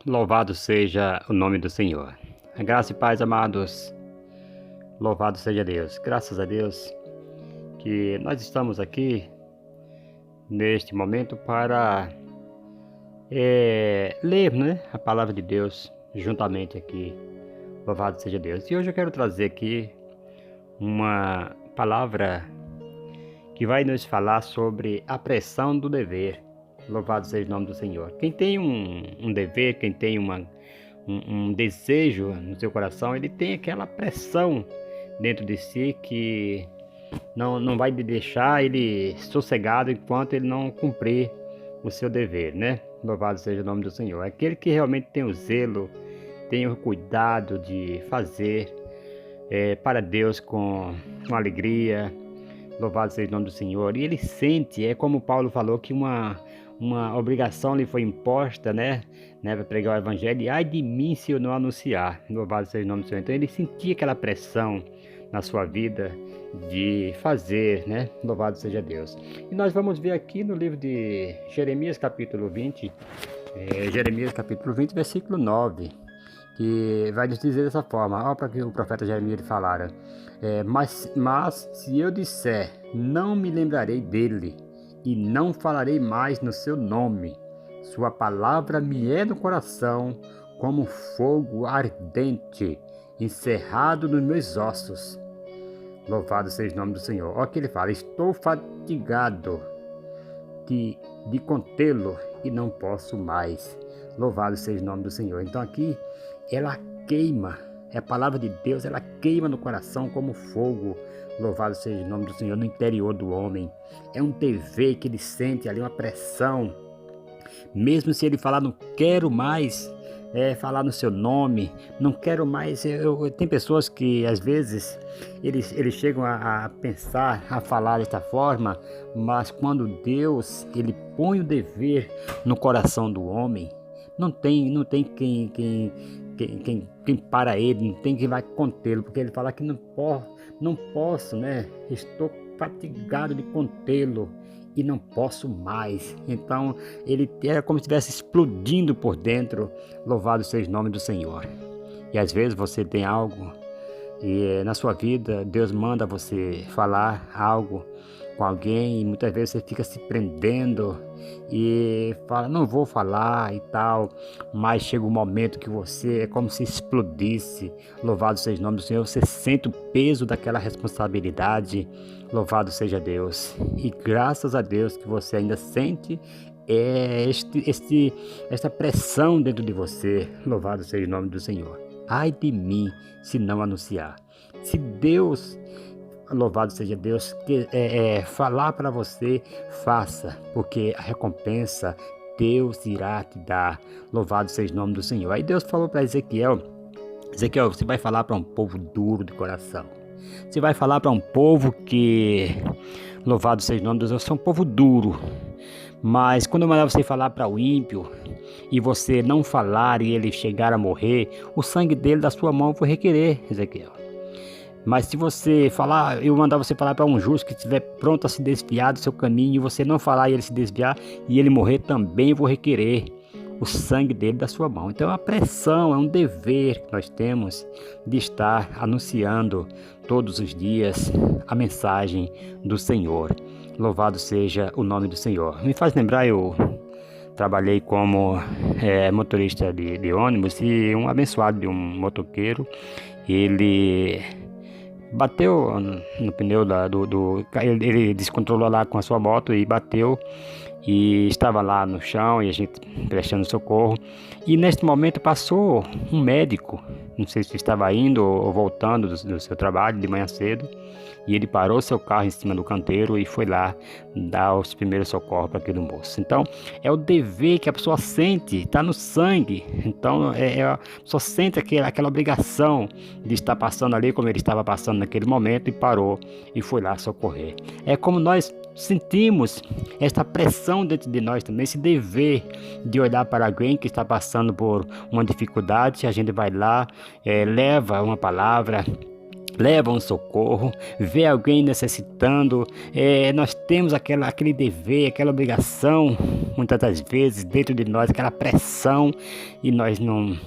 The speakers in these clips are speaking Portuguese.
Louvado seja o nome do Senhor. A graça e paz, amados. Louvado seja Deus. Graças a Deus que nós estamos aqui neste momento para ler, a palavra de Deus juntamente aqui. Louvado seja Deus. E hoje eu quero trazer aqui uma palavra que vai nos falar sobre a pressão do dever. Louvado seja o nome do Senhor. Quem tem um dever, quem tem um desejo no seu coração, ele tem aquela pressão dentro de si que não vai deixar ele sossegado enquanto ele não cumprir o seu dever, né? Louvado seja o nome do Senhor. Aquele que realmente tem o zelo, tem o cuidado de fazer para Deus com alegria. Louvado seja o nome do Senhor. E ele sente, como Paulo falou, que uma obrigação lhe foi imposta, para pregar o evangelho, e ai de mim se eu não anunciar. Louvado seja o nome do Senhor. Então ele sentia aquela pressão na sua vida de fazer, Louvado seja Deus. E nós vamos ver aqui no livro de Jeremias capítulo 20, Jeremias capítulo 20, versículo 9, que vai nos dizer dessa forma. Olha para que o profeta Jeremias falara. Mas se eu disser, não me lembrarei dele, e não falarei mais no seu nome, sua palavra me é no coração como fogo ardente, encerrado nos meus ossos. Louvado seja o nome do Senhor. Olha que ele fala: estou fatigado de contê-lo e não posso mais. Louvado seja o nome do Senhor. Então aqui ela queima, a palavra de Deus, ela queima no coração como fogo. Louvado seja o nome do Senhor, no interior do homem. É um dever que ele sente ali, uma pressão. Mesmo se ele falar, não quero mais falar no seu nome, não quero mais. Tem pessoas que às vezes eles chegam a pensar, a falar desta forma, mas quando Deus ele põe o dever no coração do homem, não tem quem para ele, não tem quem vai contê-lo, porque ele fala que não posso, estou fatigado de contê-lo e não posso mais. Então ele era como se estivesse explodindo por dentro. Louvado seja o nome do Senhor. E às vezes você tem algo e na sua vida Deus manda você falar algo com alguém e muitas vezes você fica se prendendo e fala, não vou falar e tal, mas chega um momento que você é como se explodisse. Louvado seja o nome do Senhor. Você sente o peso daquela responsabilidade. Louvado seja Deus. E graças a Deus que você ainda sente esta pressão dentro de você. Louvado seja o nome do Senhor. Ai de mim se não anunciar. Se Deus, louvado seja Deus, que falar para você, faça, porque a recompensa Deus irá te dar. Louvado seja o nome do Senhor. Aí Deus falou para Ezequiel, você vai falar para um povo duro de coração. Você vai falar para um povo que, louvado seja o nome do Senhor, é um povo duro. Mas quando eu mandar você falar para o ímpio e você não falar e ele chegar a morrer, o sangue dele da sua mão eu vou requerer, Ezequiel. Mas se você falar, eu mandar você falar para um justo que estiver pronto a se desviar do seu caminho, e você não falar e ele se desviar e ele morrer, também eu vou requerer o sangue dele da sua mão. Então é uma pressão, é um dever que nós temos de estar anunciando todos os dias a mensagem do Senhor. Louvado seja o nome do Senhor. Me faz lembrar, eu trabalhei como motorista de ônibus, e um abençoado de um motoqueiro, ele bateu no pneu ele descontrolou lá com a sua moto e bateu, e estava lá no chão e a gente prestando socorro, e neste momento passou um médico, não sei se estava indo ou voltando do seu trabalho de manhã cedo, e ele parou seu carro em cima do canteiro e foi lá dar os primeiros socorros para aquele moço. Então é o dever que a pessoa sente, está no sangue. Então a pessoa sente aquela obrigação de estar passando ali como ele estava passando naquele momento, e parou e foi lá socorrer. É como nós sentimos esta pressão dentro de nós também, esse dever de olhar para alguém que está passando por uma dificuldade. A gente vai lá, leva uma palavra, leva um socorro, vê alguém necessitando, nós temos aquele dever, aquela obrigação, muitas das vezes dentro de nós, aquela pressão, e nós não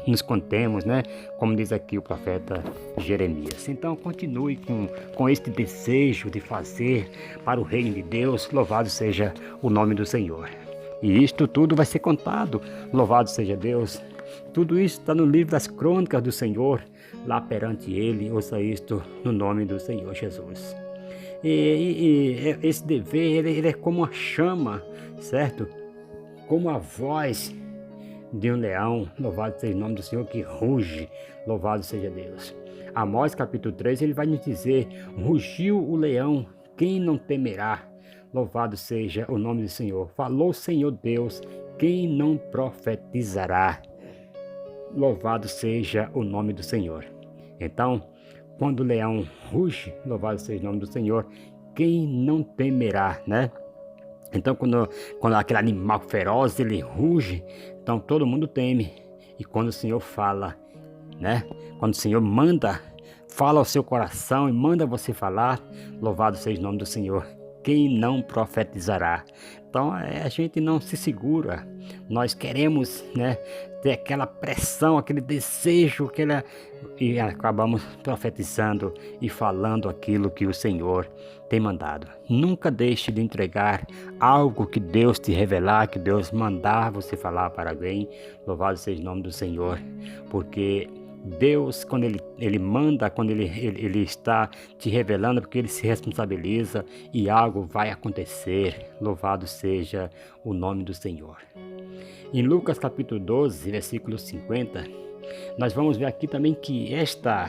nos contemos, né? Como diz aqui o profeta Jeremias. Então continue com este desejo de fazer para o reino de Deus. Louvado seja o nome do Senhor. E isto tudo vai ser contado. Louvado seja Deus. Tudo isso está no livro das crônicas do Senhor, lá perante Ele. Ouça isto no nome do Senhor Jesus. E esse dever, ele é como uma chama, certo? Como a voz de um leão, louvado seja o nome do Senhor, que ruge, louvado seja Deus. Amós capítulo 3, ele vai nos dizer: rugiu o leão, quem não temerá? Louvado seja o nome do Senhor. Falou o Senhor Deus, quem não profetizará? Louvado seja o nome do Senhor. Então, quando o leão ruge, louvado seja o nome do Senhor, quem não temerá, né? Então, quando aquele animal feroz, ele ruge, então todo mundo teme. E quando o Senhor fala, né? Quando o Senhor manda, fala ao seu coração e manda você falar, louvado seja o nome do Senhor. Quem não profetizará? Então, a gente não se segura. Nós queremos, né, ter aquela pressão, aquele desejo, e acabamos profetizando e falando aquilo que o Senhor tem mandado. Nunca deixe de entregar algo que Deus te revelar, que Deus mandar você falar para alguém. Louvado seja o nome do Senhor, porque Deus, quando Ele manda, quando ele está te revelando, porque Ele se responsabiliza e algo vai acontecer. Louvado seja o nome do Senhor. Em Lucas capítulo 12, versículo 50, nós vamos ver aqui também que esta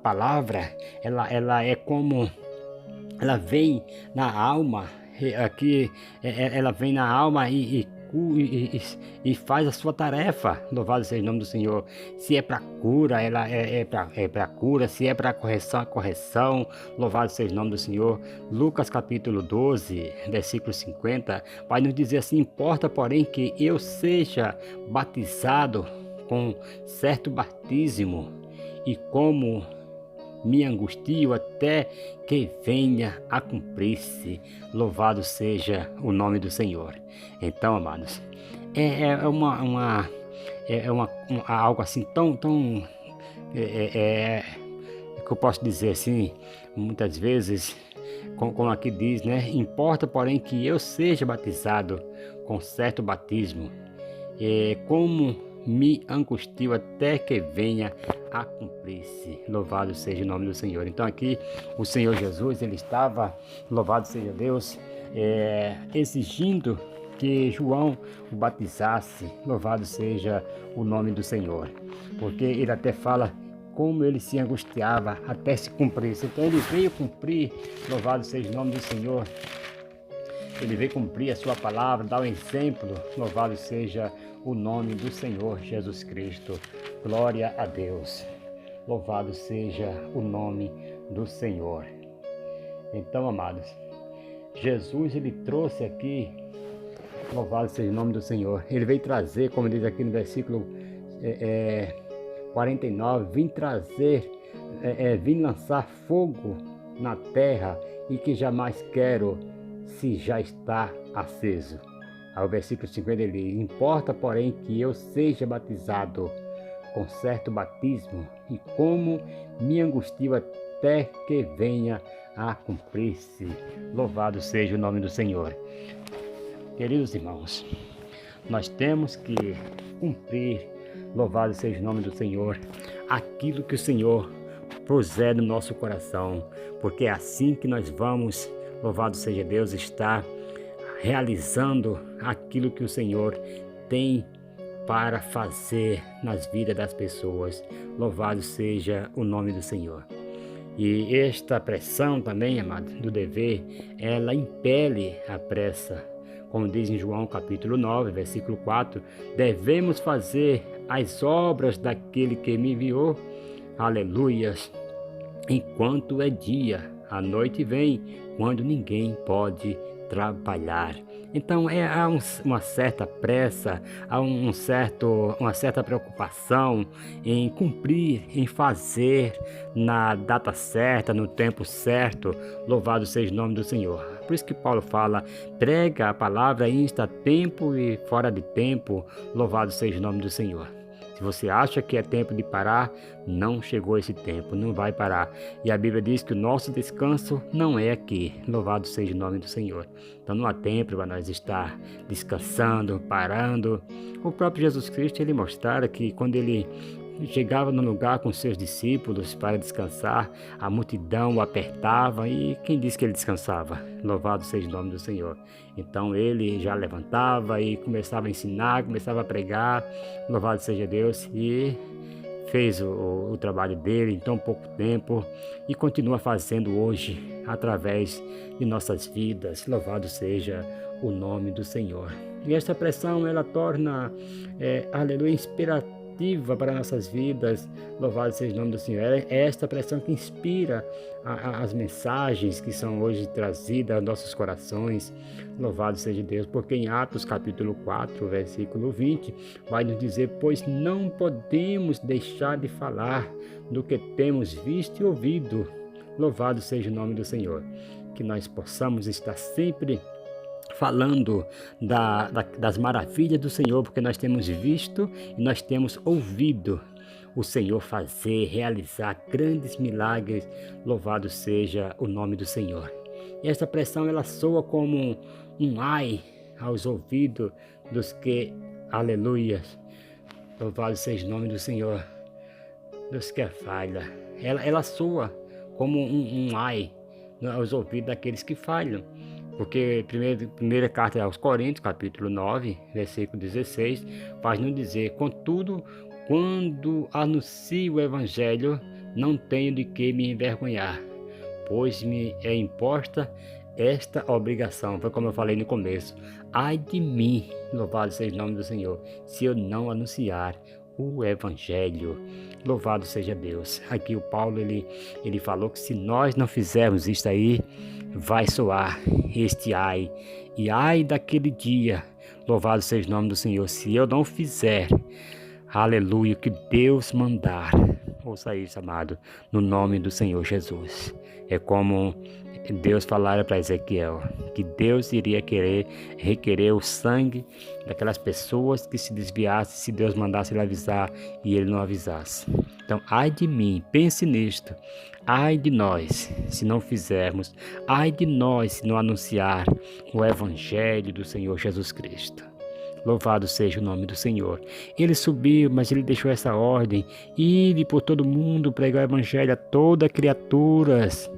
palavra, ela é como, ela vem na alma, aqui ela vem na alma e faz a sua tarefa. Louvado seja o nome do Senhor. Se é para cura, ela é para cura. Se é para correção, a correção. Louvado seja o nome do Senhor. Lucas capítulo 12, versículo 50, vai nos dizer assim: importa, porém, que eu seja batizado com certo batismo, e como me angustio até que venha a cumprir-se. Louvado seja o nome do Senhor. Então, amados, algo assim tão que eu posso dizer assim, muitas vezes, como aqui diz, né? Importa, porém, que eu seja batizado com certo batismo, como me angustio até que venha a cumprir-se. Louvado seja o nome do Senhor. Então aqui o Senhor Jesus, ele estava, louvado seja Deus, exigindo que João o batizasse. Louvado seja o nome do Senhor, porque ele até fala como ele se angustiava até se cumprir. Então ele veio cumprir, louvado seja o nome do Senhor. Ele veio cumprir a sua palavra, dar um exemplo. Louvado seja o nome do Senhor Jesus Cristo. Glória a Deus. Louvado seja o nome do Senhor. Então, amados, Jesus, ele trouxe aqui, louvado seja o nome do Senhor. Ele veio trazer, como diz aqui no versículo 49, vim trazer, vim lançar fogo na terra, e que jamais quero, se já está aceso. Ao versículo 50 ele diz: importa, porém, que eu seja batizado com certo batismo, e como me angustio até que venha a cumprir-se. Louvado seja o nome do Senhor. Queridos irmãos, nós temos que cumprir, louvado seja o nome do Senhor, aquilo que o Senhor puser no nosso coração, porque é assim que nós vamos, louvado seja Deus, estar realizando aquilo que o Senhor tem para fazer nas vidas das pessoas. Louvado seja o nome do Senhor. E esta pressão também, amado, do dever, ela impele a pressa. Como diz em João capítulo 9, versículo 4, devemos fazer as obras daquele que me enviou, aleluias, enquanto é dia. A noite vem, quando ninguém pode trabalhar. Então há uma certa pressa, há uma certa preocupação em cumprir, em fazer na data certa, no tempo certo. Louvado seja o nome do Senhor. Por isso que Paulo fala, prega a palavra insta a tempo e fora de tempo. Louvado seja o nome do Senhor. Se você acha que é tempo de parar, não chegou esse tempo, não vai parar. E a Bíblia diz que o nosso descanso não é aqui. Louvado seja o nome do Senhor. Então não há tempo para nós estar descansando, parando. O próprio Jesus Cristo, ele mostrava que quando ele chegava no lugar com seus discípulos para descansar, a multidão o apertava e quem disse que ele descansava? Louvado seja o nome do Senhor. Então ele já levantava e começava a ensinar, começava a pregar, louvado seja Deus, e fez o trabalho dele em tão pouco tempo e continua fazendo hoje através de nossas vidas. Louvado seja o nome do Senhor. E essa pressão ela torna, aleluia, inspirativa para nossas vidas. Louvado seja o nome do Senhor. É esta pressão que inspira as mensagens que são hoje trazidas aos nossos corações. Louvado seja Deus, porque em Atos capítulo 4, versículo 20, vai nos dizer: pois não podemos deixar de falar do que temos visto e ouvido. Louvado seja o nome do Senhor. Que nós possamos estar sempre falando das maravilhas do Senhor, porque nós temos visto e nós temos ouvido o Senhor fazer, realizar grandes milagres. Louvado seja o nome do Senhor. E essa pressão ela soa como um ai aos ouvidos dos que, aleluia, louvado seja o nome do Senhor, dos que falham. Ela soa como um ai aos ouvidos daqueles que falham. Porque primeira carta aos Coríntios, capítulo 9, versículo 16, faz nos dizer: contudo, quando anuncio o Evangelho, não tenho de que me envergonhar, pois me é imposta esta obrigação. Foi como eu falei no começo: ai de mim, louvado seja o nome do Senhor, se eu não anunciar o Evangelho. Louvado seja Deus. Aqui o Paulo ele falou que se nós não fizermos isso aí, vai soar este ai. E ai daquele dia, louvado seja o nome do Senhor, se eu não fizer, aleluia, que Deus mandar. Ouça isso, amado, no nome do Senhor Jesus. É como Deus falara para Ezequiel, que Deus iria requerer o sangue daquelas pessoas que se desviassem se Deus mandasse ele avisar e ele não avisasse. Então, ai de mim, pense nisto. Ai de nós, se não fizermos. Ai de nós, se não anunciar o Evangelho do Senhor Jesus Cristo. Louvado seja o nome do Senhor. Ele subiu, mas ele deixou essa ordem: ide por todo mundo pregar o Evangelho a todas criaturas.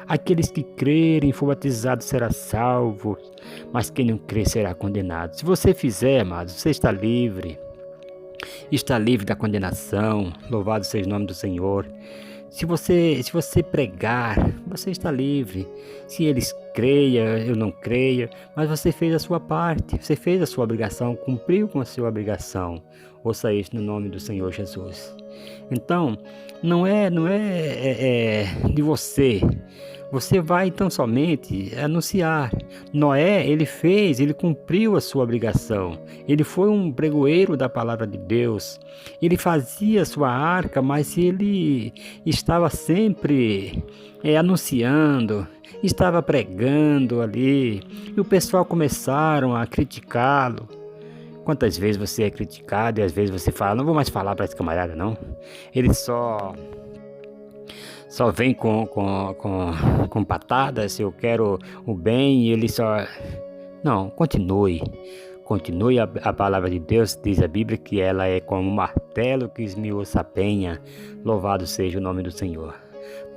Aqueles que crerem e for batizados será salvo, mas quem não crer será condenado. Se você fizer, amados, você está livre. Está livre da condenação. Louvado seja o nome do Senhor. Se você pregar, você está livre. Se eles creiam, eu não creio, mas você fez a sua parte, você fez a sua obrigação, cumpriu com a sua obrigação. Ouça isso no nome do Senhor Jesus. Então, não é de você. Você vai então somente anunciar. Noé, ele cumpriu a sua obrigação. Ele foi um pregoeiro da palavra de Deus. Ele fazia a sua arca, mas ele estava sempre anunciando, estava pregando ali. E o pessoal começaram a criticá-lo. Quantas vezes você é criticado e às vezes você fala: não vou mais falar para esse camarada, não. Ele só vem com patadas, eu quero o bem, e ele só... Não, continue a palavra de Deus. Diz a Bíblia que ela é como um martelo que esmiuça a penha. Louvado seja o nome do Senhor.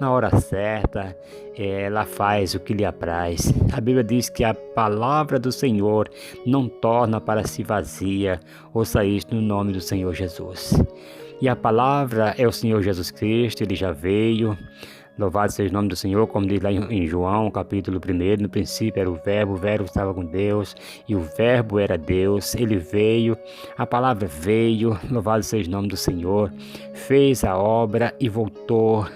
Na hora certa, ela faz o que lhe apraz. A Bíblia diz que a palavra do Senhor não torna para si vazia. Ouça isto no nome do Senhor Jesus. E a palavra é o Senhor Jesus Cristo, ele já veio. Louvado seja o nome do Senhor, como diz lá em João, capítulo 1, no princípio era o Verbo estava com Deus, e o Verbo era Deus, ele veio, a palavra veio, louvado seja o nome do Senhor, fez a obra e voltou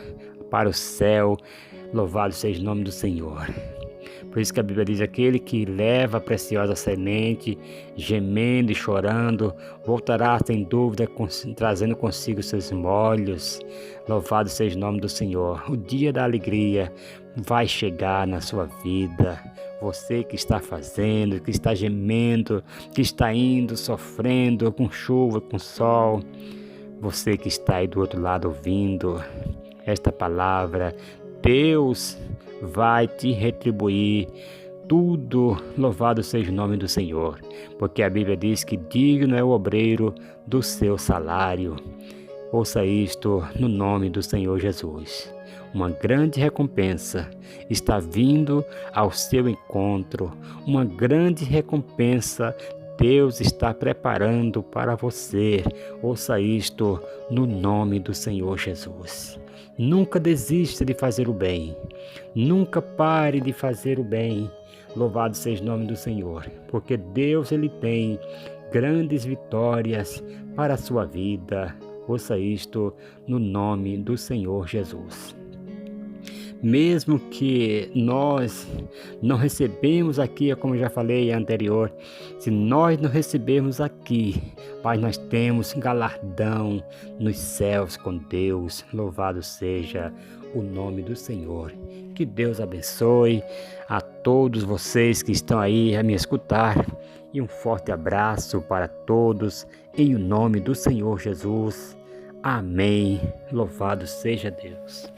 para o céu, louvado seja o nome do Senhor. Por isso que a Bíblia diz: aquele que leva a preciosa semente, gemendo e chorando, voltará sem dúvida, trazendo consigo seus molhos. Louvado seja o nome do Senhor. O dia da alegria vai chegar na sua vida. Você que está fazendo, que está gemendo, que está indo, sofrendo com chuva, com sol. Você que está aí do outro lado ouvindo esta palavra, Deus vai te retribuir tudo. Louvado seja o nome do Senhor, porque a Bíblia diz que digno é o obreiro do seu salário. Ouça isto no nome do Senhor Jesus. Uma grande recompensa está vindo ao seu encontro. Uma grande recompensa Deus está preparando para você. Ouça isto no nome do Senhor Jesus. Nunca desista de fazer o bem. Nunca pare de fazer o bem. Louvado seja o nome do Senhor, porque Deus ele tem grandes vitórias para a sua vida. Ouça isto no nome do Senhor Jesus. Mesmo que nós não recebemos aqui, como eu já falei anterior, se nós não recebermos aqui, mas nós temos galardão nos céus com Deus. Louvado seja o nome do Senhor. Que Deus abençoe a todos vocês que estão aí a me escutar, e um forte abraço para todos em o nome do Senhor Jesus. Amém. Louvado seja Deus.